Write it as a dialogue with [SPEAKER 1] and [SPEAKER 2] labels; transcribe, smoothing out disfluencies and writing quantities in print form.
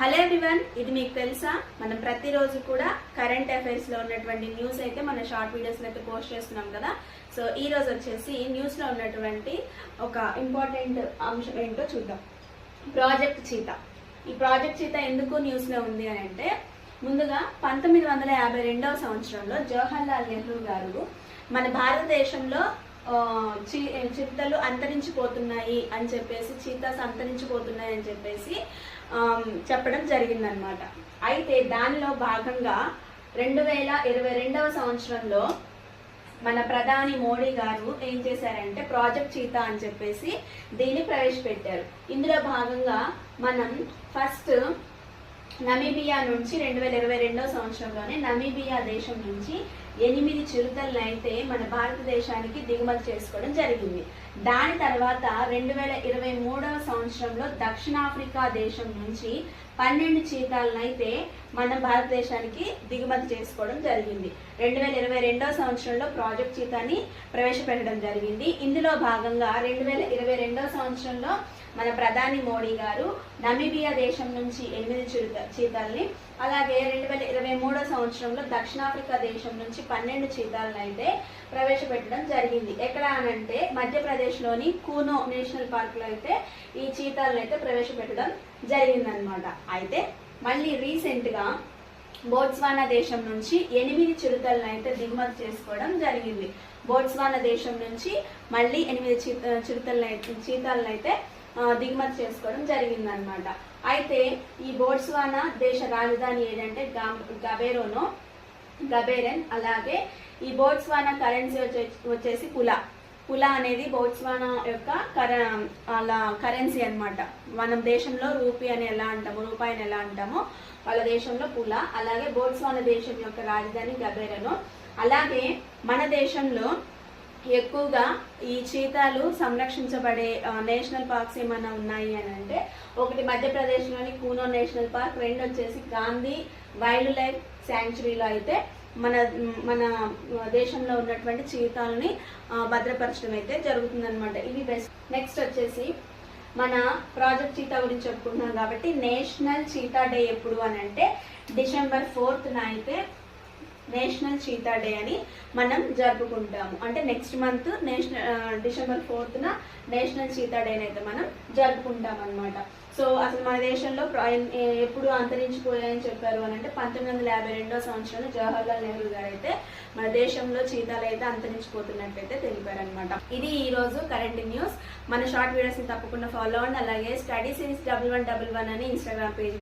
[SPEAKER 1] Hello everyone, ఇది మీకు తెలుసా? మనం ప్రతిరోజు కూడా కరెంట్ అఫైర్స్ లో ఉన్నటువంటి న్యూస్ అయితే మన షార్ట్ వీడియోస్ అయితే పోస్ట్ చేస్తున్నాం కదా. సో ఈ రోజు వచ్చేసి న్యూస్ లో ఉన్నటువంటి ఒక ఇంపార్టెంట్ అంశం ఏంటో చూద్దాం. Project cheetah. ఈ ప్రాజెక్ట్ చీతా ఎందుకు న్యూస్ లో ఉంది అని అంటే, ముందుగా 1952వ సంవత్సరంలో జవహర్లాల్ నెహ్రూ గారు మన భారతదేశంలో చిరుతలు అంతరించిపోతున్నాయి అని చెప్పేసి, చీతాస్ అంతరించిపోతున్నాయి అని చెప్పేసి చెప్పడం జరిగిందనమాట. అయితే దానిలో భాగంగా 2022వ సంవత్సరంలో మన ప్రధాని మోడీ గారు ఏం చేశారంటే ప్రాజెక్ట్ చీతా అని చెప్పేసి దీన్ని ప్రవేశపెట్టారు. ఇందులో భాగంగా మనం ఫస్ట్ నమీబియా నుంచి 2022వ సంవత్సరంలోనే నమీబియా దేశం నుంచి 8 చిరుతలను అయితే మన భారతదేశానికి దిగుమతి చేసుకోవడం జరిగింది. దాని తర్వాత 2023వ సంవత్సరంలో దక్షిణాఫ్రికా దేశం నుంచి 12 చీతాలను అయితే మన భారతదేశానికి దిగుమతి చేసుకోవడం జరిగింది. 2022వ సంవత్సరంలో ప్రాజెక్ట్ చీతాని ప్రవేశపెట్టడం జరిగింది. ఇందులో భాగంగా 2022వ సంవత్సరంలో మన ప్రధాని మోడీ గారు నమీబియా దేశం నుంచి 8 చీతాలని, అలాగే 2023వ సంవత్సరంలో దక్షిణాఫ్రికా దేశం నుంచి 12 చీతాలను అయితే ప్రవేశపెట్టడం జరిగింది. ఎక్కడ అనంటే మధ్యప్రదేశ్లోని కూనో నేషనల్ పార్క్ లో అయితే ఈ చీతాలను అయితే ప్రవేశపెట్టడం జరిగిందనమాట. అయితే మళ్ళీ రీసెంట్ గా బోట్స్వానా దేశం నుంచి 8 చిరుతలను అయితే దిగుమతి చేసుకోవడం జరిగింది. బోట్స్వానా దేశం నుంచి మళ్ళీ 8 చీతాలను అయితే దిగుమతి చేసుకోవడం జరిగిందనమాట. అయితే ఈ బోట్స్వానా దేశ రాజధాని ఏదంటే గబేరన్. అలాగే ఈ బోట్స్వానా కరెన్సీ వచ్చేసి పులా అనేది బోట్స్వానా యొక్క కరెన్సీ అన్నమాట. మనం దేశంలో రూపాయి అని ఎలా అంటామో వాళ్ళ దేశంలో పులా. అలాగే బోట్స్వానా దేశం యొక్క రాజధాని గబేరను. అలాగే మన దేశంలో ఎక్కువగా ఈ చీతాలు సంరక్షించబడే నేషనల్ పార్క్స్ ఏమైనా ఉన్నాయి అని అంటే, ఒకటి మధ్యప్రదేశ్లోని కూనో నేషనల్ పార్క్, 2 వచ్చేసి గాంధీ వైల్డ్ లైఫ్ శాంక్చురీలో అయితే మన దేశంలో ఉన్నటువంటి చీతాలని భద్రపరచడం అయితే జరుగుతుందన్నమాట. ఇవి బెస్ట్. నెక్స్ట్ వచ్చేసి మన ప్రాజెక్ట్ చీతా గురించి చెప్పుకుంటున్నాం కాబట్టి నేషనల్ చీతా డే ఎప్పుడు అని అంటే December 4th అయితే నేషనల్ చీతా డే అని మనం జరుపుకుంటాము. అంటే next month December 4th national cheetah day అయితే మనం జరుపుకుంటాం అనమాట. సో అసలు మన దేశంలో ఎప్పుడు అంతరించిపోయాయని చెప్పారు అని అంటే 1952వ సంవత్సరంలో జవహర్లాల్ నెహ్రూ గారు అయితే మన దేశంలో చీతాలు అయితే అంతరించిపోతున్నట్లయితే తెలిపారు అనమాట. ఇది ఈ రోజు కరెంట్ న్యూస్. మన షార్ట్ వీడియోస్ ని తప్పకుండా ఫాలో అవ్వండి. అలాగే స్టడీ సిరీస్ 1111 అని ఇన్స్టాగ్రామ్ పేజ్